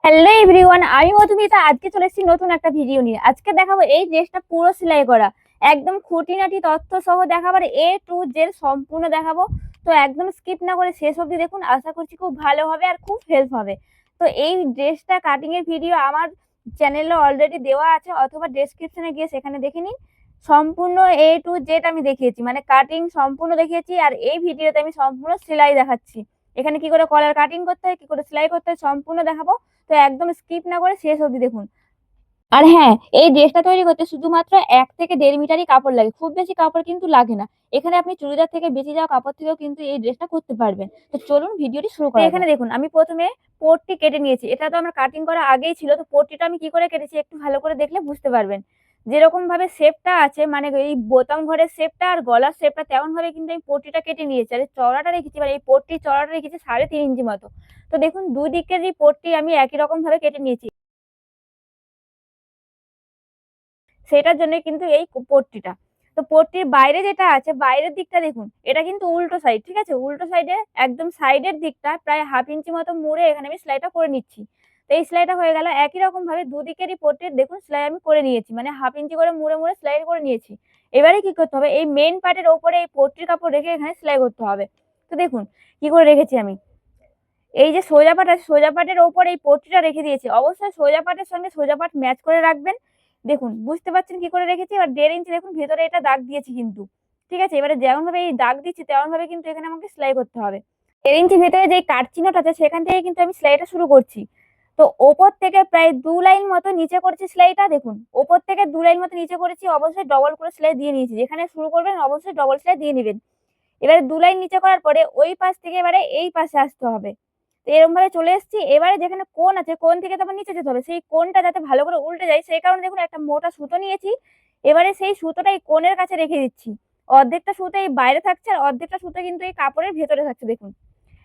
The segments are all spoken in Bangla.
হ্যালো এভরিওয়ান, আমি মধুমিতা। আজকে চলে এসেছি নতুন একটা ভিডিও নিয়ে। আজকে দেখাবো এই ড্রেসটা পুরো সেলাই করা, একদম খুঁটিনাটি তথ্য সহ দেখাবার A to Z সম্পূর্ণ দেখাবো। তো একদম স্কিপ না করে শেষ অবধি দেখুন, আশা করছি খুব ভালো হবে আর খুব হেল্প হবে। তো এই ড্রেসটা কাটিং এর ভিডিও আমার চ্যানেলে অলরেডি দেওয়া আছে, অথবা ডেসক্রিপশনে গিয়ে সেখানে দেখে নিন। সম্পূর্ণ A to Z আমি দেখিয়েছি, মানে কাটিং সম্পূর্ণ দেখিয়েছি, আর এই ভিডিওতে আমি সম্পূর্ণ সেলাই দেখাচ্ছি। এখানে কি করে কলার কাটিং করতে হয়, কি করে সেলাই করতে হয় সম্পূর্ণ দেখাবো। তো একদম স্কিপ না করে শেষ অবধি দেখুন। আর হ্যাঁ, এই ড্রেসটা তৈরি করতে শুধুমাত্র 1 থেকে 1.5 মিটারই কাপড় লাগে, খুব বেশি কাপড় কিন্তু লাগে না। এখানে আপনি চুড়িদার থেকে বেঁচে যাওয়া কাপড় থেকেও কিন্তু এই ড্রেসটা করতে পারবেন। তো চলুন ভিডিওটি শুরু করা যাক। এখানে দেখুন, আমি প্রথমে পট্টি কেটে নিয়েছি। এটা তো আমার কাটিং করা আগেই ছিল, তো পট্টিটা আমি কি করে কেটেছি একটু ভালো করে দেখলে বুঝতে পারবেন। যেরকম ভাবে শেপটা আছে, মানে এই বোতাম ঘরের শেপটা আর গলার শেপটা, তেমন ভাবে কিন্তু আমি পট্টিটা কেটে নিয়েছি। আর এই চওড়াটা রেখেছি, মানে এই পট্টির চওড়াটা রেখেছি 3.5 ইঞ্চি মতো। তো দেখুন, দুই দিকের এই পট্টি আমি একই রকম ভাবে কেটে নিয়েছি। সেটার জন্য কিন্তু এই পট্টিটা। তো পট্টির বাইরে যেটা আছে, বাইরের দিকটা দেখুন, এটা কিন্তু উল্টো সাইড, ঠিক আছে? উল্টো সাইডে একদম সাইডের দিকটা প্রায় 1/2 ইঞ্চি মতো মুড়ে এখানে আমি সেলাইটা করে নিচ্ছি। তো এই সেলাইটা হয়ে গেল। একই রকম ভাবে দুদিকেরই পট্টির দেখুন সেলাই আমি করে নিয়েছি, মানে 1/2 ইঞ্চি করে মুড়ে মুড়ে সেলাই করে নিয়েছি। এবারে কি করতে হবে, এই মেইন পার্টের ওপরে এই পট্টির কাপড় রেখে এখানে সেলাই করতে হবে। তো দেখুন কি করে রেখেছি আমি। এই যে সোজা পাট আছে, সোজা পাটের ওপর এই পট্টিটা রেখে দিয়েছি। অবশ্যই সোজা পাটের সঙ্গে সোজা পাট ম্যাচ করে রাখবেন। দেখুন বুঝতে পারছেন কি করে রেখেছি। এবার 1.5 ইঞ্চি দেখুন ভেতরে এটা দাগ দিয়েছি কিন্তু, ঠিক আছে? এবারে যেমন ভাবে এই দাগ দিচ্ছি তেমন ভাবে কিন্তু এখানে আমাকে সেলাই করতে হবে। 1.5 ইঞ্চি ভেতরে যে কাট চিহ্নটা আছে সেখান থেকে কিন্তু আমি সেলাইটা শুরু করছি। তো ওপর থেকে প্রায় 2 লাইন মতো নিচে করেছি সেলাইটা। দেখুন ওপর থেকে 2 লাইন মতো নিচে করেছি, অবশ্যই ডবল করে সেলাই দিয়ে নিয়েছি। যেখানে শুরু করবেন অবশ্যই ডবল সেলাই দিয়ে নেবেন। এবারে 2 লাইন নিচে করার পরে ওই পাশ থেকে এবারে এই পাশে আসতে হবে। তো এরকম ভাবে চলে এসেছি। এবারে যেখানে কোণ আছে, কোণ থেকে তো আবার নিচে যেতে হবে। সেই কোণটা যাতে ভালো করে উল্টে যায় সেই কারণে দেখুন একটা মোটা সুতো নিয়েছি। এবারে সেই সুতোটা এই কোণের কাছে রেখে দিচ্ছি। অর্ধেকটা সুতো এই বাইরে থাকছে আর অর্ধেকটা সুতো কিন্তু এই কাপড়ের ভেতরে থাকছে। দেখুন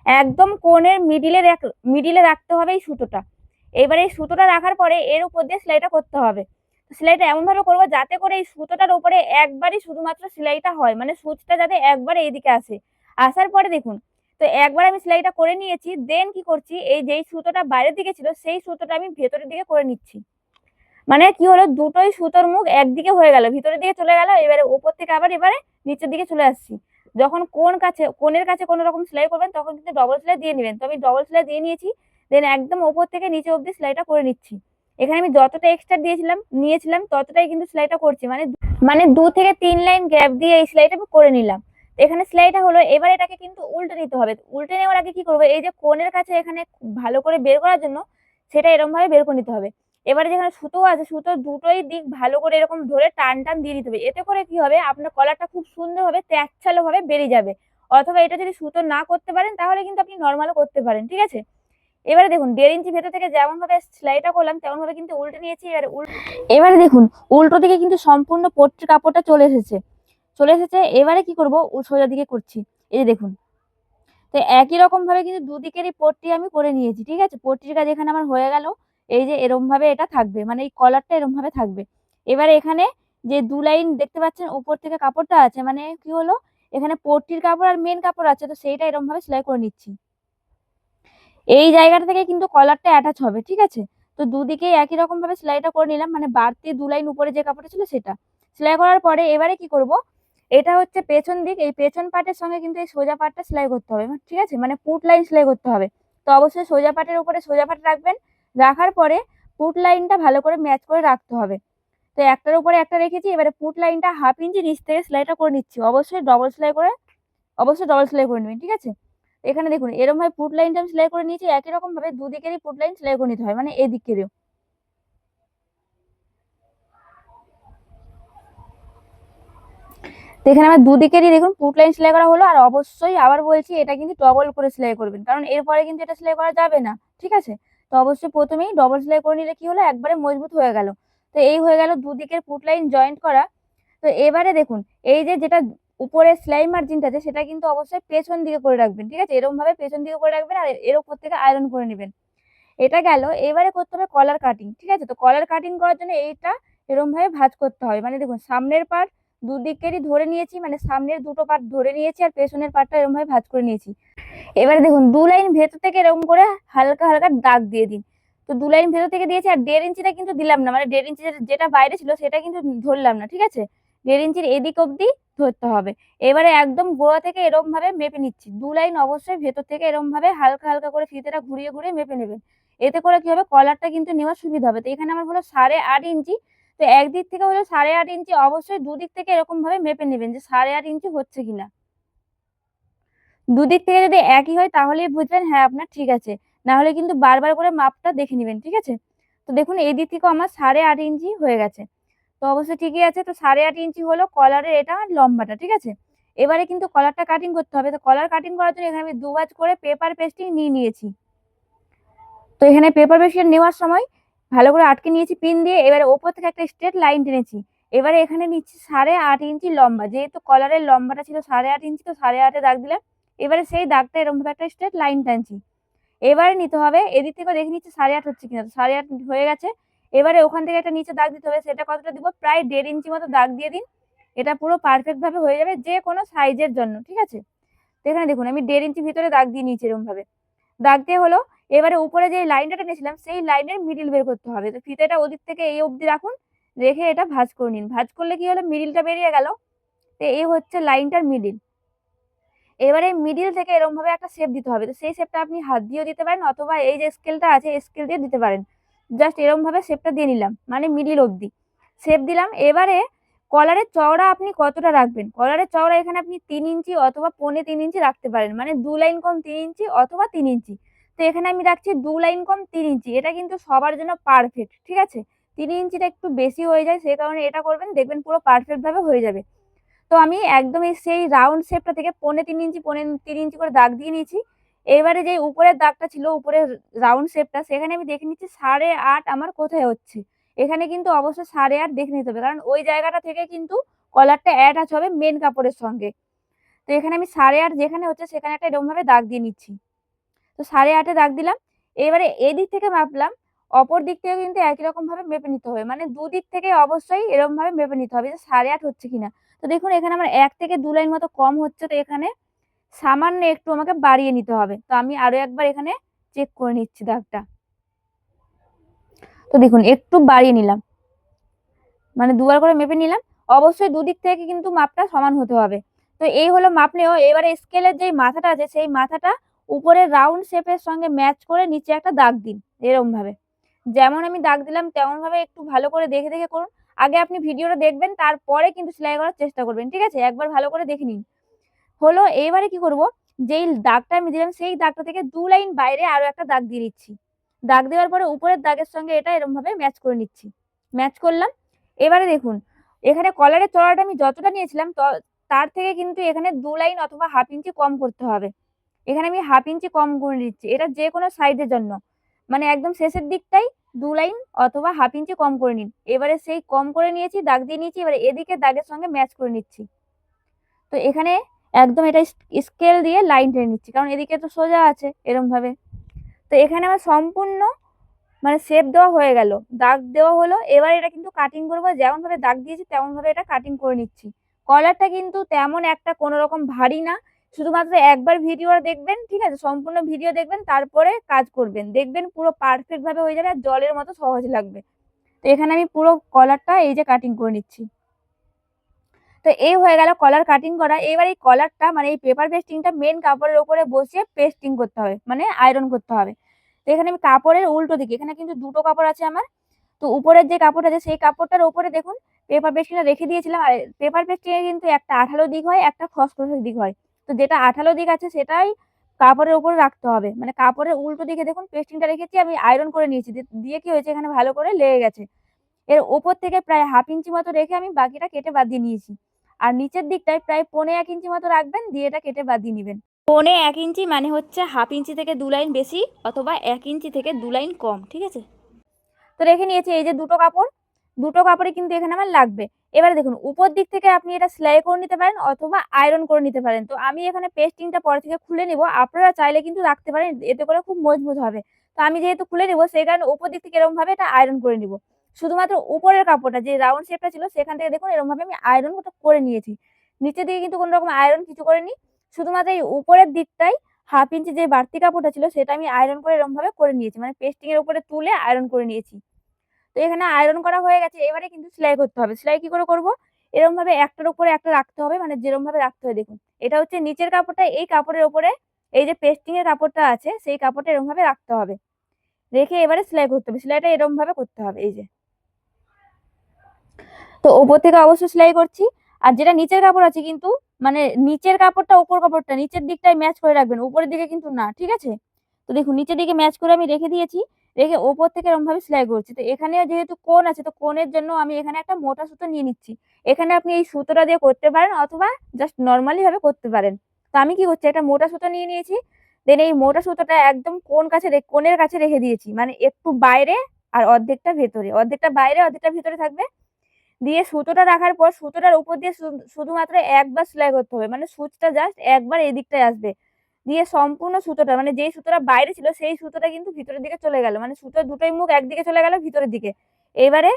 একদম কোণের মিডিলে রাখতে হবে এই সুতোটা। এবারে এই সুতোটা রাখার পরে এর উপর দিয়ে সেলাইটা করতে হবে। সেলাইটা এমন ভাবে করবো যাতে করে এই সুতোটার উপরে একবারই শুধুমাত্র সেলাইটা হয়, মানে সুচটা যাতে একবার এইদিকে আসে। আসার পরে দেখুন, তো একবার আমি সেলাইটা করে নিয়েছি। দেন কি করছি, এই যেই সুতোটা বাইরের দিকে ছিল সেই সুতোটা আমি ভেতরের দিকে করে নিচ্ছি। মানে কি হলো, দুটোই সুতোর মুখ একদিকে হয়ে গেল, ভিতরের দিকে চলে গেল। এবারে উপর থেকে আবার এবারে নিচের দিকে চলে আসছি। যখন কোণের কাছে কোনো রকম সেলাই করবেন তখন কিন্তু ডবল সেলাই দিয়ে নেবেন। তো আমি ডবল সেলাই দিয়ে নিয়েছি। দেন একদম ওপর থেকে নিচে অবধি সেলাইটা করে নিচ্ছি। এখানে আমি যতটা এক্সট্রা নিয়েছিলাম ততটাই কিন্তু সেলাইটা করছি, মানে 2 থেকে 3 লাইন গ্যাপ দিয়ে এই সেলাইটা আমি করে নিলাম। এখানে সেলাইটা হলো। এবার এটাকে কিন্তু উল্টে নিতে হবে। উল্টে নেওয়ার আগে কি করবো, এই যে কোণের কাছে এখানে ভালো করে বের করার জন্য সেটা এরকম ভাবে বের করে নিতে হবে। এবারে যেখানে সুতো আছে, সুতোর দুটোই দিক ভালো করে এরকম ধরে টান টান দিয়ে দিতে হবে। এতে করে কি হবে, আপনার কলারটা খুব সুন্দরভাবে তেচ্ছালো ভাবে বেরিয়ে যাবে। অথবা এটা যদি সুতো না করতে পারেন তাহলে কিন্তু আপনি নর্মালও করতে পারেন, ঠিক আছে? এবারে দেখুন 1.5 ইঞ্চি ভেতর থেকে যেমন ভাবে সেলাইটা করলাম তেমন ভাবে কিন্তু উল্টে নিয়েছি। এবারে দেখুন উল্টো দিকে কিন্তু সম্পূর্ণ পট্টির কাপড়টা চলে এসেছে। এবারে কি করব, সোজা দিকে করছি। এই যে দেখুন, তো একই রকম ভাবে কিন্তু দুদিকেরই পট্টি আমি করে নিয়েছি, ঠিক আছে? পট্টির কাজ এখানে আমার হয়ে গেল। এই যে এরকম ভাবে এটা থাকবে, মানে এই কলারটা এরকম ভাবে থাকবে। এবারে এখানে যে 2 লাইন দেখতে পাচ্ছেন উপর থেকে কাপড়টা আছে, মানে কি হলো, এখানে পট্টির কাপড় আর মেন কাপড় আছে, তো সেইটা এরকম ভাবে সেলাই করে নিচ্ছি। এই জায়গাটা থেকে কিন্তু কলারটা অ্যাটাচ হবে, ঠিক আছে? তো দুদিকেই একই রকম ভাবে সেলাইটা করে নিলাম, মানে বাড়তি 2 লাইন উপরে যে কাপড়টা ছিল সেটা সেলাই করার পরে এবারে কি করব, এটা হচ্ছে পেছন দিক। এই পেছন পার্টের সঙ্গে কিন্তু এই সোজা পার্টটা সেলাই করতে হবে, ঠিক আছে? মানে পুট লাইন সেলাই করতে হবে। তো অবশ্যই সোজা পার্টের উপরে সোজা পার্ট রাখবেন। রাখার পরে পুট লাইনটা ভালো করে ম্যাচ করে রাখতে হবে। তো একটার উপরে একটা রেখেছি। এবারে পুট লাইনটা 1/2 ইঞ্চি নিচ থেকে সেলাইটা করে নিচ্ছি। অবশ্যই ডবল সেলাই করে নেবেন, ঠিক আছে? এখানে দেখুন এরকম ভাবে পুট লাইনটা আমি সেলাই করে নিয়েছি। একই রকম ভাবে দুদিকেরই পুট লাইন সেলাই করে নিতে হয়, মানে এদিকেরও। তো এখানে আমার দুদিকেরই দেখুন পুট লাইন সেলাই করা হলো। আর অবশ্যই আবার বলছি, এটা কিন্তু ডবল করে সেলাই করবেন, কারণ এরপরে কিন্তু এটা সেলাই করা যাবে না, ঠিক আছে? তো অবশ্যই প্রথমেই ডবল সেলাই করে নিলে কি হলো, একবারে মজবুত হয়ে গেল। তো এই হয়ে গেল দুদিকের পুট লাইন জয়েন্ট করা। তো এবারে দেখুন, এই যে যেটা উপরে সেলাই মার্জিনটা আছে সেটা কিন্তু অবশ্যই পেছন দিকে করে রাখবেন, ঠিক আছে? এরকম ভাবে পেছন দিকে করে রাখবেন আর এর উপর থেকে আয়রন করে নেবেন। এটা গেল। এবারে করতে হবে কলার কাটিং, ঠিক আছে? তো কলার কাটিং করার জন্য এইটা এরকম ভাবে ভাঁজ করতে হবে। মানে দেখুন সামনের পার্ট দুদিকেরই ধরে নিয়েছি, মানে সামনের দুটো পার্ট ধরে নিয়েছি আর পেছনের পার্টটা এরকম ভাবে ভাঁজ করে নিয়েছি। এবারে দেখুন 2 লাইন ভেতর থেকে এরকম করে হালকা হালকা দাগ দিয়ে দিন। তো 2 লাইন ভেতর থেকে দিয়েছি আর 1.5 ইঞ্চিটা কিন্তু দিলাম না, মানে 1.5 ইঞ্চি যেটা বাইরে ছিল সেটা কিন্তু ধরলাম না, ঠিক আছে? 1.5 ইঞ্চির এদিক অব্দি ধরতে হবে। এবারে একদম গোড়া থেকে এরকম ভাবে মেপে নিচ্ছি। 2 লাইন অবশ্যই ভেতর থেকে এরকম ভাবে হালকা হালকা করে ফিতেটা ঘুরিয়ে ঘুরিয়ে মেপে নেবেন। এতে করে কি হবে, কলারটা কিন্তু নেওয়ার সুবিধা হবে। তো এখানে আমার হলো 8.5 ইঞ্চি। তো একদিক থেকে হলো 8.5 ইঞ্চি, অবশ্যই দুদিক থেকে এরকম ভাবে মেপে নেবেন যে 8.5 ইঞ্চি হচ্ছে কিনা। দুদিক থেকে যদি একই হয় তাহলেই বুঝবেন হ্যাঁ আপনার ঠিক আছে। না হলে কিন্তু বারবার করে মাপটা দেখে নিবেন, ঠিক আছে? তো দেখুন এই দিক থেকেও আমার 8.5 ইঞ্চি হয়ে গেছে। তো অবশ্যই ঠিকই আছে। তো 8.5 ইঞ্চি হলো কলারের এটা লম্বাটা, ঠিক আছে? এবারে কিন্তু কলারটা কাটিং করতে হবে। তো কলার কাটিং করার জন্য এখানে আমি 2 ভাঁজ করে পেপার পেস্টিং নিয়ে নিয়েছি। তো এখানে পেপার পেস্টিং নেওয়ার সময় ভালো করে আটকে নিয়েছি পিন দিয়ে। এবারে ওপর থেকে একটা স্ট্রেট লাইন টেনেছি। এবারে এখানে নিচ্ছি 8.5 ইঞ্চি লম্বা। যেহেতু কলারের লম্বাটা ছিল 8.5 ইঞ্চি, তো 8.5 এ দাগ দিলাম। এবারে সেই দাগটা এরকমভাবে একটা স্ট্রেট লাইন টানছি। এবারে নিতে হবে এদিক থেকেও দেখে নিচ্ছি 8.5 হচ্ছে কিনা। তো 8.5 হয়ে গেছে। এবারে ওখান থেকে একটা নিচে দাগ দিতে হবে। সেটা কতটা দিব, প্রায় 1.5 ইঞ্চি মতো দাগ দিয়ে দিন। এটা পুরো পারফেক্ট ভাবে হয়ে যাবে যে কোনো সাইজের জন্য, ঠিক আছে? তো এখানে দেখুন আমি 1.5 ইঞ্চি ভিতরে দাগ দিয়ে নিয়েছি এরকম ভাবে। দাগ দিয়ে হলো, এবারে উপরে যে লাইনটা টেনেছিলাম সেই লাইনের মিডল বের করতে হবে। তো ফিতেটা ওদিক থেকে এই অবধি রাখুন, রেখে এটা ভাঁজ করে নিন। ভাঁজ করলে কি হলো, মিডলটা বেরিয়ে গেল। তো এই হচ্ছে লাইনটার মিডল। এবারে মিডল থেকে এরকম ভাবে একটা শেপ দিতে হবে। তো সেই শেপটা আপনি হাত দিয়েও দিতে পারেন অথবা এই যে স্কেলটা আছে এই স্কেল দিয়ে দিতে পারেন। জাস্ট এরকম ভাবে শেপটা দিয়ে নিলাম, মানে মিডল অবধি শেপ দিলাম। এবারে কলারের চওড়া আপনি কতটা রাখবেন, কলারের চওড়া এখানে আপনি 3 ইঞ্চি অথবা 3.25 ইঞ্চি রাখতে পারেন, মানে 2 লাইন কম 3 ইঞ্চি অথবা 3 ইঞ্চি। তো এখানে আমি রাখছি 2 লাইন কম 3 ইঞ্চি। এটা কিন্তু সবার জন্য পারফেক্ট, ঠিক আছে? 3 ইঞ্চিটা একটু বেশি হয়ে যায়, সেই কারণে এটা করবেন, দেখবেন পুরো পারফেক্ট ভাবে হয়ে যাবে। তো আমি একদম সেই রাউন্ড শেপটা থেকে 3.25 ইঞ্চি 3.5 ইঞ্চি করে দাগ দিয়ে নিয়েছি। এবারে যে উপরের দাগটা ছিল, উপরের রাউন্ড শেপটা, সেখানে আমি দেখে নিচ্ছি 8.5 আমার কোথায় হচ্ছে। এখানে কিন্তু অবশ্যই 8.5 দেখে নিতে হবে, কারণ ওই জায়গাটা থেকে কিন্তু কলারটা অ্যাটাচ হবে মেন কাপড়ের সঙ্গে। তো এখানে আমি 8.5 যেখানে হচ্ছে সেখানে একটা এরকম ভাবে দাগ দিয়ে নিচ্ছি। তো 8.5 এ দাগ দিলাম। এবারে এদিক থেকে মাপলাম, অপর দিক থেকে কিন্তু একই রকম ভাবে মেপে নিতে হবে। মানে দুদিক থেকে অবশ্যই এরকম ভাবে মেপে নিতে হবে যে 8.5 হচ্ছে কিনা। তো দেখুন এখানে আমার 1 থেকে 2 লাইন মতো কম হচ্ছে। তো এখানে সামান্য একটু আমাকে বাড়িয়ে নিতে হবে। তো আমি আরো একবার এখানে চেক করে নিচ্ছি দাগটা। তো দেখুন একটু বাড়িয়ে নিলাম, মানে দুবার করে মেপে নিলাম। অবশ্যই দুদিক থেকে কিন্তু মাপটা সমান হতে হবে। তো এই হলো মাপ নেওয়া। এবারে স্কেলের যেই মাথাটা আছে সেই মাথাটা উপরের রাউন্ড শেপের সঙ্গে ম্যাচ করে নিচে একটা দাগ দিন এরকম ভাবে। যেমন আমি দাগ দিলাম তেমন ভাবে একটু ভালো করে দেখে দেখে করুন। আগে আপনি ভিডিওটা দেখবেন, তারপরে কিন্তু সেলাই করার চেষ্টা করবেন, ঠিক আছে? একবার ভালো করে দেখে নিন। হলো এইবারে কি করব, যেই দাগটা আমি দিলাম সেই দাগটা থেকে 2 লাইন বাইরে আরো একটা দাগ দিয়ে দিচ্ছি। দাগ দেওয়ার পরে উপরের দাগের সঙ্গে এটা এরকম ভাবে ম্যাচ করে নিচ্ছি। ম্যাচ করলাম। এবারে দেখুন এখানে কলারের চওড়াটা আমি যতটা নিয়েছিলাম তার থেকে কিন্তু এখানে 2 লাইন অথবা 1/2 ইঞ্চি কম করতে হবে। এখানে আমি 1/2 ইঞ্চি কম করে নিচ্ছি। এটা যেকোনো সাইডের জন্য। মানে একদম শেষের দিকটাই 2 লাইন অথবা 1/2 ইঞ্চি কম করে নিন। এবারে সেই কম করে নিয়েছি, দাগ দিয়ে নিয়েছি। এবারে এদিকে দাগের সঙ্গে ম্যাচ করে নিচ্ছি। তো এখানে একদম এটা স্কেল দিয়ে লাইন টেনে নিচ্ছি, কারণ এদিকে তো সোজা আছে এরকম ভাবে। তো এখানে আমার সম্পূর্ণ মানে শেপ দেওয়া হয়ে গেল, দাগ দেওয়া হলো। এবার এটা কিন্তু কাটিং করবো, যেমন ভাবে দাগ দিয়েছি তেমন ভাবে এটা কাটিং করে নিচ্ছি। কলারটা কিন্তু তেমন একটা কোনো রকম ভারী না, শুধুমাত্র একবার ভিডিও দেখবেন, ঠিক আছে? সম্পূর্ণ ভিডিও দেখবেন, তারপরে কাজ করবেন, দেখবেন পুরো পারফেক্ট ভাবে হয়ে যাবে আর জলের মতো সহজ লাগবে। তো এখানে আমি পুরো কলারটা এই যে কাটিং করে নিচ্ছি। তো এই হয়ে গেল কলার কাটিং করা। এবার এই কলারটা মানে এই পেপার পেস্টিংটা মেন কাপড়ের উপরে বসিয়ে পেস্টিং করতে হবে, মানে আয়রন করতে হবে। তো এখানে আমি কাপড়ের উল্টো দিকে, এখানে কিন্তু দুটো কাপড় আছে আমার। তো উপরের যে কাপড় আছে সেই কাপড়টার উপরে দেখুন পেপার পেস্টিংটা রেখে দিয়েছিলাম। আর পেপার পেস্টিং এর কিন্তু একটা আঠালো দিক হয়, একটা খসখসে দিক হয়। তো যেটা আঠালো দিক আছে সেটাই কাপড়ের উপরে রাখতে হবে। মানে কাপড়ের উল্টো দিকে দেখুন পেস্টিংটা রেখেছি, আমি আয়রন করে নিয়েছি। দিয়ে কি হয়েছে, এখানে ভালো করে লেগে গেছে। এর ওপর থেকে প্রায় 1/2 ইঞ্চি মতো রেখে আমি বাকিটা কেটে বাদ দিয়ে নিয়েছি। আর নিচের দিকটায় প্রায় 1.25 ইঞ্চি মতো রাখবেন, দিয়ে এটা কেটে বাদ দিয়ে নিবেন। 1.25 ইঞ্চি মানে হচ্ছে 1/2 ইঞ্চি থেকে 2 লাইন বেশি অথবা 1 ইঞ্চি থেকে 2 লাইন কম, ঠিক আছে? তো রেখে নিয়েছি। এই যে দুটো কাপড়, দুটো কাপড়ই কিন্তু এখানে আমার লাগবে। এবারে দেখুন উপর দিক থেকে আপনি এটা সেলাই করে নিতে পারেন অথবা আয়রন করে নিতে পারেন। তো আমি এখানে পেস্টিংটা পরে থেকে খুলে নিব, আপনারা চাইলে কিন্তু রাখতে পারেন, এতে করে খুব মজবুত হবে। তো আমি যেহেতু খুলে নিব সেই কারণে উপর দিক থেকে এরকম ভাবে এটা আয়রন করে নিব। শুধুমাত্র উপরের কাপড়টা যে রাউন্ড শেপটা ছিল সেখান থেকে দেখুন এরকম ভাবে আমি আয়রন করে নিয়েছি। নিচের দিকে কিন্তু কোনো রকম আয়রন কিছু করিনি, শুধুমাত্র এই উপরের দিকটাই হাফ ইঞ্চি যে বাড়তি কাপড়টা ছিল সেটা আমি আয়রন করে এরকম ভাবে করে নিয়েছি, মানে পেস্টিং এর উপরে তুলে আয়রন করে নিয়েছি। তো এখানে আয়রন করা হয়ে গেছে, এবারে কিন্তু সেলাই করতে হবে। সেলাই কি করে করব? এরকম ভাবে একটার উপরে একটা রাখতে হবে, মানে যেরকম ভাবে রাখতে হয় দেখুন। এটা হচ্ছে নিচের কাপড়টা, এই কাপড়ের উপরে এই যে পেস্টিং এর কাপড়টা আছে সেই কাপড়টা এরকম ভাবে রাখতে হবে। রেখে এবারে সেলাই করতে হবে। সেলাইটা এরকম ভাবে করতে হবে, এই যে। তো ওপর থেকে অবশ্যই সেলাই করছি। আর যেটা নিচের কাপড় আছে কিন্তু, মানে নিচের কাপড়টা ওপর কাপড়টা নিচের দিকটায় ম্যাচ করে রাখবেন, উপরের দিকে কিন্তু না, ঠিক আছে? তো দেখুন নিচের দিকে ম্যাচ করে আমি রেখে দিয়েছি। রেখে ওপর থেকে এরকম ভাবে সেলাই করছি। তো এখানে যেহেতু কোণ আছে, তো কোণের জন্য আমি এখানে একটা মোটা সুতো নিয়ে নিচ্ছি। এখানে আপনি এই সুতোটা দিয়ে করতে পারেন অথবা জাস্ট নরমালি ভাবে করতে পারেন। তো আমি কি করছি, একটা মোটা সুতো নিয়ে নিয়েছি। দেন এই মোটা সুতোটা একদম কোণের কাছে রেখে দিয়েছি। মানে একটু বাইরে আর অর্ধেকটা ভেতরে। অর্ধেকটা বাইরে অর্ধেকটা ভেতরে থাকবে। দিয়ে সুতোটা রাখার পর সুতোটার উপর দিয়ে শুধুমাত্র একবার সেলাই করতে হবে, মানে সুচটা জাস্ট একবার এই দিকটায় আসবে। দিয়ে সম্পূর্ণ সুতোটা, মানে যেই সুতোটা বাইরে ছিল সেই সুতোটা কিন্তু ভিতরের দিকে চলে গেল, মানে সুতোর দুটোই মুখ একদিকে চলে গেল ভিতরের দিকে। এবারে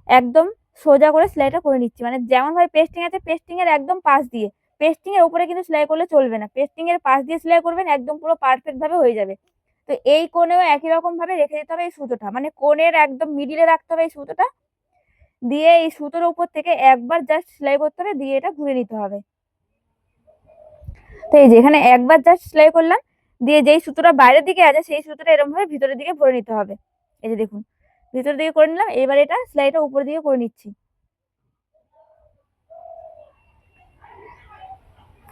একদম সোজা করে সেলাইটা করে নিচ্ছি, মানে যেমন ভাবে পেস্টিং আছে পেস্টিং এর একদম পাশ দিয়ে। পেস্টিং এর উপরে কিন্তু সেলাই করলে চলবে না, পেস্টিং এর পাশ দিয়ে সেলাই করবেন, একদম পুরো পারফেক্ট ভাবে হয়ে যাবে। তো এই কোণেও একই রকম ভাবে রেখে দিতে হবে এই সুতোটা, মানে কোণের একদম মিডিলে রাখতে হবে এই সুতোটা। দিয়ে এই সুতোর উপর থেকে একবার জাস্ট সেলাই করতে হবে, দিয়ে এটা ঘুরে নিতে হবে। তো এই যে এখানে একবার জাস্ট সেলাই করলাম, দিয়ে যেই সুতোটা বাইরের দিকে আছে সেই সুতোটা এরকম ভাবে ভিতরের দিকে ভরে নিতে হবে। এই যে দেখুন ভিতরের দিকে করে নিলাম, এবার এটা সেলাইটা উপর দিকে করে নিচ্ছি।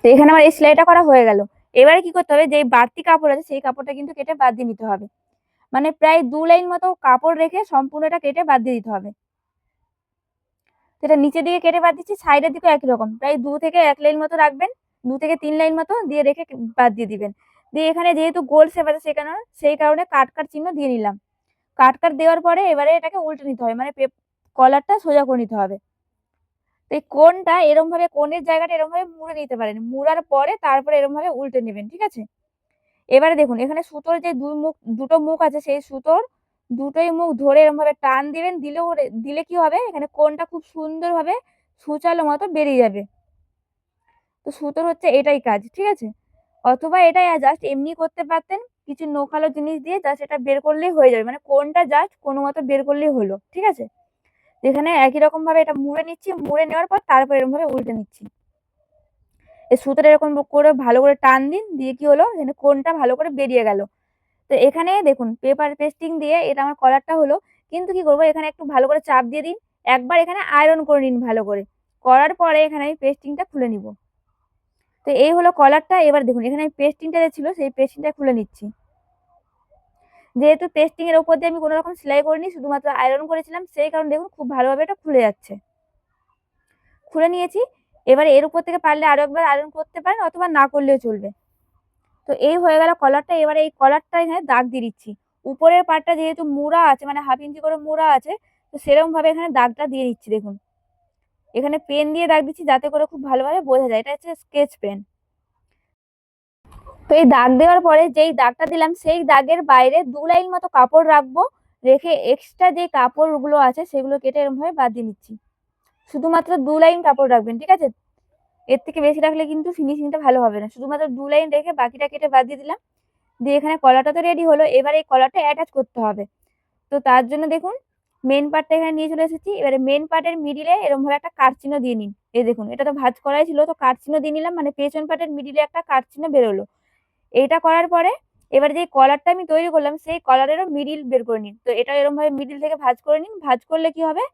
তো এখানে আমার এই সেলাইটা করা হয়ে গেল। এবারে কি করতে হবে, যে বাড়তি কাপড় আছে সেই কাপড়টা কিন্তু কেটে বাদ দিয়ে নিতে হবে। মানে প্রায় 2 লাইন মতো কাপড় রেখে সম্পূর্ণ এটা কেটে বাদ দিয়ে দিতে হবে। সেটা নিচের দিকে কেটে বাদ দিচ্ছি, সাইডের দিকে একই রকম প্রায় 2 থেকে 1 লাইন মতো রাখবেন, 2 থেকে 3 লাইন মতো দিয়ে রেখে বাদ দিয়ে দিবেন। দিয়ে এখানে যেহেতু গোল শেপ আছে সেই কারণে কাট চিহ্ন দিয়ে নিলাম। কাট দেওয়ার পরে এবারে এটাকে উল্টে নিতে হবে, মানে কলারটা সোজা করে নিতে হবে। তো এই কোণটা এরকম ভাবে, কোণের জায়গাটা এরকম ভাবে মুড়ে নিতে পারেন, মুড়ার পরে তারপরে এরকম ভাবে উল্টে নেবেন, ঠিক আছে? এবারে দেখুন এখানে সুতোর যে দুটো মুখ আছে সেই সুতোর দুটোই মুখ ধরে এরকম ভাবে টান দিবেন, দিলে কি হবে, এখানে কোণটা খুব সুন্দর ভাবে সূচালো মতো বেরিয়ে যাবে। তো সুতোর হচ্ছে এটাই কাজ, ঠিক আছে? অথবা এটা জাস্ট এমনি করতে পারতেন, কিছু নোকালো জিনিস দিয়ে জাস্ট এটা বের করলেই হয়ে যাবে, মানে কোণটা জাস্ট কোনো মতো বের করলেই হলো, ঠিক আছে? এখানে একই রকম ভাবে এটা মুড়ে নিচ্ছি, মুড়ে নেওয়ার পর তারপর এরকম ভাবে উল্টে নিচ্ছি। এই সুতোটা এরকম করে ভালো করে টান দিন, দিয়ে কি হলো, এখানে কোণটা ভালো করে বেরিয়ে গেল। তো এখানে দেখুন পেপার পেস্টিং দিয়ে এটা আমার কলারটা হলো। কিন্তু কি করব, এখানে একটু ভালো করে চাপ দিয়ে দিন, একবার এখানে আয়রন করে নিন ভালো করে। করার পরে এখানে আমি পেস্টিংটা খুলে নিব। তো এই হলো কলারটা। এবার দেখুন এখানে পেস্টিংটা যে ছিল সেই পেস্টিংটা খুলে নিচ্ছি। যেহেতু পেস্টিং এর উপর দিয়ে আমি কোনো রকম সেলাই করিনি, শুধুমাত্র আয়রন করেছিলাম, সেই কারণে দেখুন খুব ভালোভাবে এটা খুলে যাচ্ছে। খুলে নিয়েছি। এবারে এর উপর থেকে পারলে আরো একবার আয়রন করতে পারেন অথবা না করলেও চলবে। তো এই হয়ে গেল কলারটা। এবারে এই কলারটা এখানে দাগ দিয়ে দিচ্ছি। উপরের পার্টটা যেহেতু মোড়া আছে, মানে 1/2 ইঞ্চি করে মোড়া আছে, তো সেরকম ভাবে এখানে দাগটা দিয়ে দিচ্ছি। দেখুন এখানে পেন দিয়ে দাগ দিচ্ছি যাতে করে খুব ভালোভাবে বোঝা যায়, এটা হচ্ছে স্কেচ পেন। তো এই দাগ দেওয়ার পরে যেই দাগটা দিলাম সেই দাগের বাইরে 2 লাইন মতো কাপড় রাখবো, রেখে এক্সট্রা যে কাপড়গুলো আছে সেগুলো কেটে এরকম ভাবে বাদ দিয়ে নিচ্ছি। শুধুমাত্র 2 লাইন কাপড় রাখবেন, ঠিক আছে? এর থেকে বেশি রাখলে কিন্তু ফিনিশিংটা ভালো হবে না। শুধুমাত্র 2 লাইন রেখে বাকিটা কেটে বাদ দিয়ে দিলাম। দিয়ে এখানে কলারটা তো রেডি হলো, এবার এই কলারটা অ্যাটাচ করতে হবে। তো তার জন্য দেখুন মেন পার্টটা এখানে নিয়ে চলে এসেছি। এবারে মেন পার্টের মিডিলে এরকম ভাবে একটা কাট চিহ্ন দিয়ে নিন। এই দেখুন এটা তো ভাঁজ করাই ছিল, তো কাট চিহ্ন দিয়ে নিলাম, মানে পেছন পার্টের মিডিলে একটা কাট চিহ্ন বেরোলো। এইটা করার পরে এবার যে কলারটা আমি তৈরি করলাম সেই কলারেরও মিডিল বের করে নিন। তো এটা এরকম ভাবে মিডিল থেকে ভাঁজ করে নিন। ভাঁজ করলে কি হবে,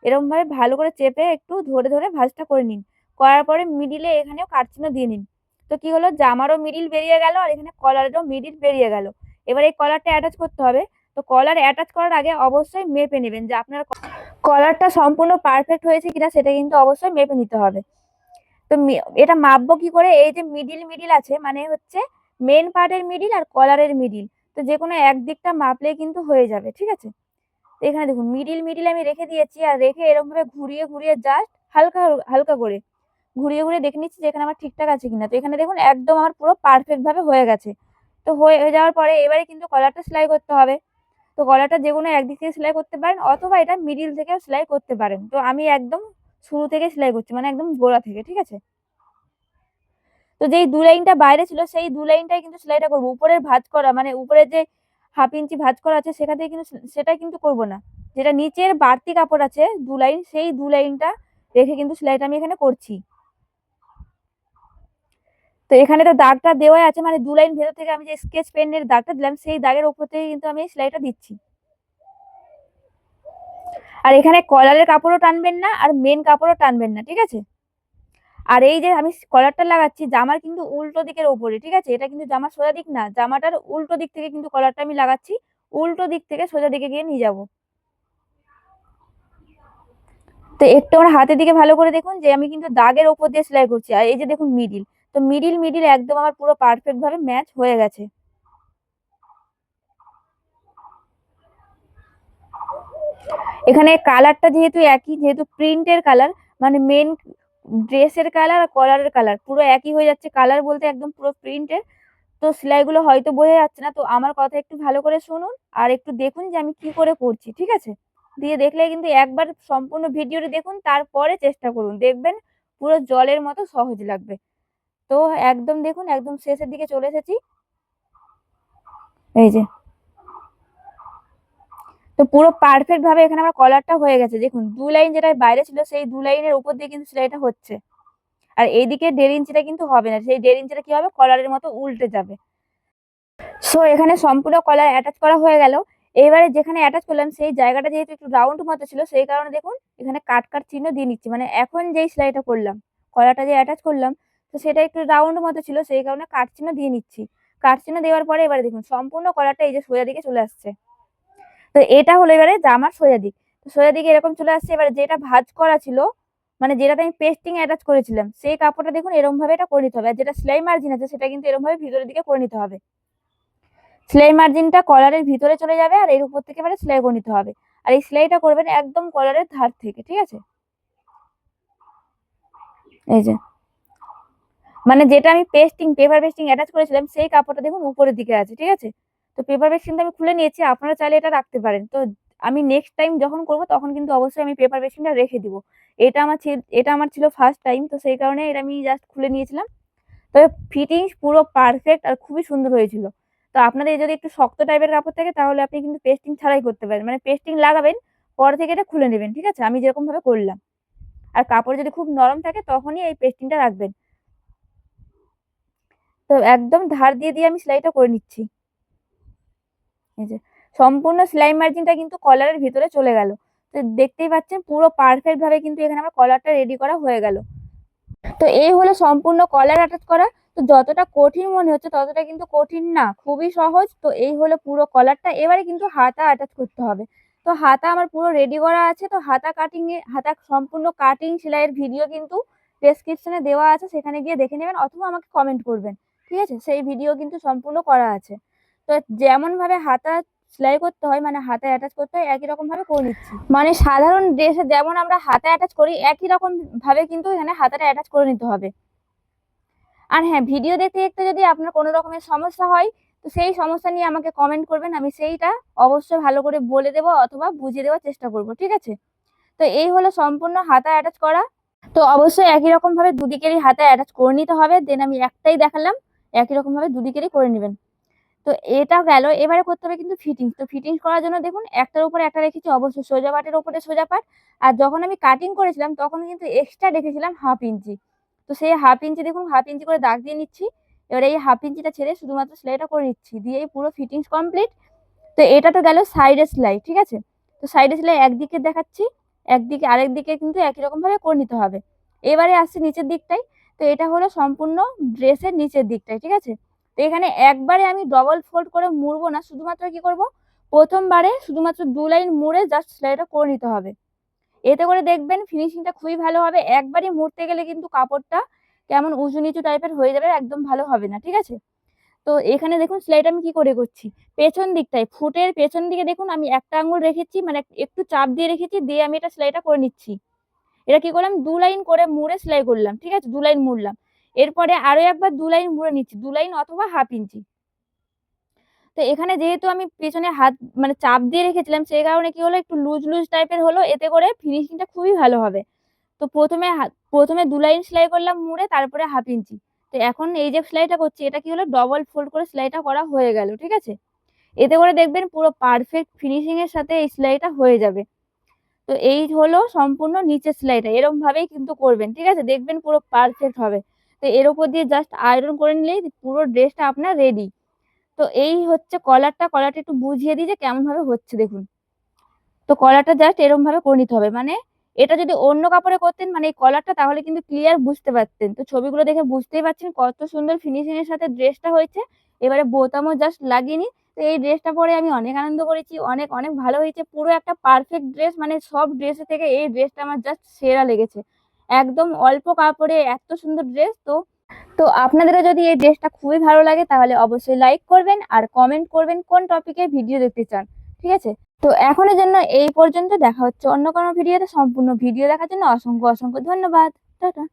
এরকম ভাবে ভালো করে চেপে একটু ধরে ধরে ভাঁজটা করে নিন। করার পরে মিডিলে এখানেও কাট চিহ্ন দিয়ে নিন। তো কি হলো, জামারও মিডিল বেরিয়ে গেল আর এখানে কলারেরও মিডিল বেরিয়ে গেল। এবার এই কলারটা অ্যাটাচ করতে হবে। তো কলার অ্যাটাচ করার আগে অবশ্যই মেপে নেবেন যে আপনার কলারটা সম্পূর্ণ পারফেক্ট হয়েছে কিনা, সেটা কিন্তু অবশ্যই মেপে নিতে হবে। তো এটা মাপবো কি করে, এই যে মিডিল আছে মানে হচ্ছে মেন পার্টের মিডিল আর কলারের মিডিল, তো যে কোনো এক দিকটা মাপলে কিন্তু হয়ে যাবে, ঠিক আছে? তো এখানে দেখুন মিডিল আমি রেখে দিয়েছি, আর রেখে এরকম ভাবে ঘুরিয়ে ঘুরিয়ে জাস্ট হালকা হালকা করে ঘুরিয়ে ঘুরিয়ে দেখে নিচ্ছি যে এখানে আমার ঠিকঠাক আছে কিনা। তো এখানে দেখুন একদম আমার পুরো পারফেক্ট ভাবে হয়ে গেছে। তো হয়ে যাওয়ার পরে এবারে কিন্তু কলারটা সেলাই করতে হবে। তো গলাটা যে কোনো একদিক থেকে সেলাই করতে পারেন অথবা এটা মিডিল থেকেও সেলাই করতে পারেন। তো আমি একদম শুরু থেকে সেলাই করছি, মানে একদম গোড়া থেকে, ঠিক আছে? তো যেই 2 লাইনটা বাইরে ছিল সেই 2 লাইনটাই কিন্তু সেলাইটা করব। উপরের ভাঁজ করা মানে উপরের যে 1/2 ইঞ্চি ভাঁজ করা আছে সেখান থেকে কিন্তু সেটা কিন্তু করব না। যেটা নিচের বাড়তি কাপড় আছে 2 লাইন, সেই 2 লাইনটা রেখে কিন্তু সেলাইটা আমি এখানে করছি। তো এখানে তো দাগটা দেওয়াই আছে, মানে 2 লাইন ভেতর থেকে আমি যে স্কেচ পেনের দাগটা দিলাম সেই দাগের উপর থেকে কিন্তু আমি এই সেলাইটা দিচ্ছি। আর এখানে কলারের কাপড়ও টানবেন না আর মেন কাপড়ও টানবেন না, ঠিক আছে? আর এই যে আমি কলারটা লাগাচ্ছি জামার কিন্তু উল্টো দিকের ওপরে, ঠিক আছে? এটা কিন্তু জামার সোজা দিক না, জামাটার উল্টো দিক থেকে কিন্তু কলারটা আমি লাগাচ্ছি। উল্টো দিক থেকে সোজা দিকে গিয়ে নিয়ে যাব। তো একটু আমার হাতের দিকে ভালো করে দেখুন যে আমি কিন্তু দাগের ওপর দিয়ে সেলাই করছি। আর এই যে দেখুন মিডিল, তো মিডিল একদম আমার পুরো পারফেক্ট ভাবে ম্যাচ হয়ে গেছে। এখানে কালারটা যেহেতু একই, যেহেতু প্রিন্টের কালার, মানে মেন ড্রেসের কালার আর কলারের কালার পুরো একই হয়ে যাচ্ছে। কালার বলতে একদম পুরো প্রিন্টের। তো সেলাইগুলো হয়তো বোঝা যাচ্ছে না, তো আমার কথা একটু ভালো করে শুনুন আর একটু দেখুন যে আমি কি করে করছি, ঠিক আছে? দিয়ে দেখলে কিন্তু একবার সম্পূর্ণ ভিডিওটি দেখুন, তারপরে চেষ্টা করুন, দেখবেন পুরো জলের মতো সহজ লাগবে। তো একদম দেখুন একদম শেষের দিকে চলে এসেছি। এই যে, তো পুরো পারফেক্ট ভাবে এখানে আমার কলারটা হয়ে গেছে। দেখুন 2 লাইন যেটা বাইরে ছিল সেই 2 লাইনের উপর দিয়ে কিন্তু সেলাইটা হচ্ছে। আর এইদিকে 1.5 ইঞ্চিটা কিন্তু হবে না, সেই 1.5 ইঞ্চিটা কি হবে কলারের মতো উল্টে যাবে। সো এখানে সম্পূর্ণ কলার অ্যাটাচ করা হয়ে গেল। এবারে যেখানে অ্যাটাচ করলাম সেই জায়গাটা যেহেতু একটু রাউন্ড মতো ছিল সেই কারণে দেখুন এখানে কাট চিহ্ন দিয়ে নিচ্ছি। মানে এখন যেই সেলাইটা করলাম, কলারটা যে অ্যাটাচ করলাম, তো সেটা একটু রাউন্ড মতো ছিল সেই কারণে কাট চিহ্ন দিয়ে নিচ্ছি। কাট চিহ্ন দেওয়ার পরে এবারে দেখুন সম্পূর্ণ কলারটা এই যে সোজা দিকে চলে আসছে। তো এটা হলো এবারে জামার সোজা দিক। তো সোজা দিকে এরকম চলে আসছে। এবারে যেটা ভাঁজ করা ছিল, মানে যেটাতে আমি পেস্টিং অ্যাটাচ করেছিলাম, সেই কাপড়টা দেখুন এরকম ভাবে এটা করে নিতে হবে। আর যেটা সেলাই মার্জিন আছে সেটা কিন্তু এরকম ভাবে ভিতরের দিকে করে নিতে হবে। সেলাই মার্জিনটা কলারের ভিতরে চলে যাবে আর এর উপর থেকে এবারে সেলাই করে নিতে হবে। আর এই সেলাইটা করবেন একদম কলারের ধার থেকে, ঠিক আছে? এই যে, মানে যেটা আমি পেপার পেস্টিং অ্যাটাচ করেছিলাম সেই কাপড়টা দেখুন উপরের দিকে আছে, ঠিক আছে? তো পেপার পেস্টিংটা আমি খুলে নিয়েছি, আপনারা চাইলে এটা রাখতে পারেন। তো আমি নেক্সট টাইম যখন করব তখন কিন্তু অবশ্যই আমি পেপার পেস্টিংটা রেখে দিব। এটা আমার ছিল ফার্স্ট টাইম, তো সেই কারণে এটা আমি জাস্ট খুলে নিয়েছিলাম। তবে ফিটিংস পুরো পারফেক্ট আর খুবই সুন্দর হয়েছিল। তো আপনাদের যদি একটু শক্ত টাইপের কাপড় থাকে তাহলে আপনি কিন্তু পেস্টিং ছাড়াই করতে পারেন। মানে পেস্টিং লাগাবেন, পরে থেকে এটা খুলে নেবেন, ঠিক আছে? আমি যেরকম ভাবে করলাম। আর কাপড় যদি খুব নরম থাকে তখনই এই পেস্টিংটা রাখবেন। তো একদম ধার দিয়ে আমি সেলাইটা করে নিচ্ছি। এই যে, সম্পূর্ণ সেলাই মার্জিনটা কিন্তু কলারের ভিতরে চলে গেল। তো দেখতেই পাচ্ছেন পুরো পারফেক্ট ভাবে কিন্তু এখানে আমার কলারটা রেডি করা হয়ে গেল। তো এই হলো সম্পূর্ণ কলার অ্যাটাচ করা। তো যতটা কঠিন মনে হচ্ছে ততটা কিন্তু কঠিন না, খুবই সহজ। তো এই হলো পুরো কলারটা। এবারে কিন্তু হাতা অ্যাটাচ করতে হবে। তো হাতা আমার পুরো রেডি করা আছে। তো হাতা সম্পূর্ণ কাটিং সেলাইয়ের ভিডিও কিন্তু ডেসক্রিপশনে দেওয়া আছে, সেখানে গিয়ে দেখে নেবেন অথবা আমাকে কমেন্ট করবেন, ঠিক আছে? সেই ভিডিও কিন্তু সম্পূর্ণ করা আছে। তো যেমন ভাবে হাতা সেলাই করতে হয়, মানে হাতায় অ্যাটাচ করতে হয়, একই রকম ভাবে করে নিচ্ছি। মানে সাধারণ ড্রেসে যেমন আমরা হাতা অ্যাটাচ করি একই রকম ভাবে কিন্তু এখানে হাতাটা অ্যাটাচ করে নিতে হবে। আর হ্যাঁ, ভিডিও দেখতে যদি আপনার কোনো রকমের সমস্যা হয় তো সেই সমস্যা নিয়ে আমাকে কমেন্ট করবেন, আমি সেইটা অবশ্যই ভালো করে বলে দেবো অথবা বুঝিয়ে দেওয়ার চেষ্টা করব, ঠিক আছে? তো এই হলো সম্পূর্ণ হাতা অ্যাটাচ করা। তো অবশ্যই একই রকম ভাবে দুদিকেরই হাতা অ্যাটাচ করে নিতে হবে। দেন আমি একটাই দেখালাম, একই রকম ভাবে দুদিকেরই করে নেবেন। তো এটা গেল। এবারে করতে হবে কিন্তু ফিটিংস। তো ফিটিংস করার জন্য দেখুন একটার উপরে একটা রেখেছি, অবশ্যই সোজা পাটের উপরে সোজা পাট। আর যখন আমি কাটিং করেছিলাম তখন কিন্তু এক্সট্রা রেখেছিলাম 1/2 ইঞ্চি। তো সেই 1/2 ইঞ্চি দেখুন 1/2 ইঞ্চি করে দাগ দিয়ে নিচ্ছি। এবারে এই 1/2 ইঞ্চিটা ছেড়ে শুধুমাত্র সেলাইটা করে নিচ্ছি। দিয়েই পুরো ফিটিংস কমপ্লিট। তো এটা তো গেল সাইডের সেলাই, ঠিক আছে? তো সাইডের সেলাই একদিকে দেখাচ্ছি, একদিকে আরেক দিকে কিন্তু একই রকম ভাবে করে নিতে হবে। এবারে আসছে নিচের দিকটাই। তো এটা হলো সম্পূর্ণ ড্রেসের নিচের দিকটাই, ঠিক আছে? তো এখানে একবারে আমি ডবল ফোল্ড করে মুড়বো না, শুধুমাত্র কি করব, প্রথমবারে শুধুমাত্র 2 লাইন মুড়ে জাস্ট সেলাইটা করে নিতে হবে। এতে করে দেখবেন ফিনিশিংটা খুবই ভালো হবে। একবারই মুড়তে গেলে কিন্তু কাপড়টা কেমন উঁচু নিচু টাইপের হয়ে যাবে, একদম ভালো হবে না, ঠিক আছে? তো এখানে দেখুন সেলাইটা আমি কি করে করছি। পেছন দিকটায় ফুটের পেছন দিকে দেখুন আমি একটা আঙুল রেখেছি, মানে একটু চাপ দিয়ে রেখেছি, দিয়ে আমি এটা সেলাইটা করে নিচ্ছি। এটা কি করলাম, 2 লাইন করে মুড়ে সেলাই করলাম, ঠিক আছে? 2 লাইন মুড়লাম। এরপরে আরো একবার 2 লাইন মুড়ে নিচ্ছি, 2 লাইন অথবা 1/2 ইঞ্চি। তো এখানে যেহেতু আমি পেছনে হাত মানে চাপ দিয়ে রেখেছিলাম সেই কারণে কি হলো, একটু লুজ টাইপের হলো। এতে করে ফিনিশিংটা খুবই ভালো হবে। তো প্রথমে 2 লাইন সেলাই করলাম মুড়ে, তারপরে 1/2 ইঞ্চি। তো এখন এই যে সেলাইটা করছি এটা কি হলো, ডবল ফোল্ড করে সেলাইটা করা হয়ে গেল, ঠিক আছে। এতে করে দেখবেন পুরো পারফেক্ট ফিনিশিং এর সাথে এই সেলাইটা হয়ে যাবে। তো এই হলো সম্পূর্ণ নিচের সেলাইটা, এরকম ভাবেই কিন্তু করবেন, ঠিক আছে, দেখবেন পুরো পারফেক্ট হবে। তো এর উপর দিয়ে জাস্ট আয়রন করে নিলেই পুরো ড্রেসটা আপনার রেডি। তো এই হচ্ছে কলারটা একটু বুঝিয়ে দিই যে কেমন ভাবে হচ্ছে দেখুন। তো কলারটা জাস্ট এরকম ভাবে করে নিতে হবে, মানে এটা যদি অন্য কাপড়ে করতেন মানে এই কলারটা, তাহলে কিন্তু ক্লিয়ার বুঝতে পারতেন। তো ছবিগুলো দেখে বুঝতেই পারছেন কত সুন্দর ফিনিশিং এর সাথে ড্রেসটা হয়েছে। এবারে বোতামও জাস্ট লাগিয়ে নিই। তো এই ড্রেসটা পরে আমি অনেক আনন্দ করেছি, অনেক অনেক ভালো হয়েছে, পুরো একটা পারফেক্ট ড্রেস, মানে সব ড্রেসের থেকে এই ড্রেসটা আমার জাস্ট সেরা লেগেছে। একদম অল্প কাপড়ে এত সুন্দর ড্রেস। তো আপনাদেরও যদি এই ড্রেসটা খুবই ভালো লাগে তাহলে অবশ্যই লাইক করবেন আর কমেন্ট করবেন কোন টপিকে ভিডিও দেখতে চান, ঠিক আছে। তো এখনের জন্য এই পর্যন্ত, দেখা হচ্ছে অন্য কোনো ভিডিওতে। সম্পূর্ণ ভিডিও দেখার জন্য অসংখ্য অসংখ্য ধন্যবাদ। টাটা।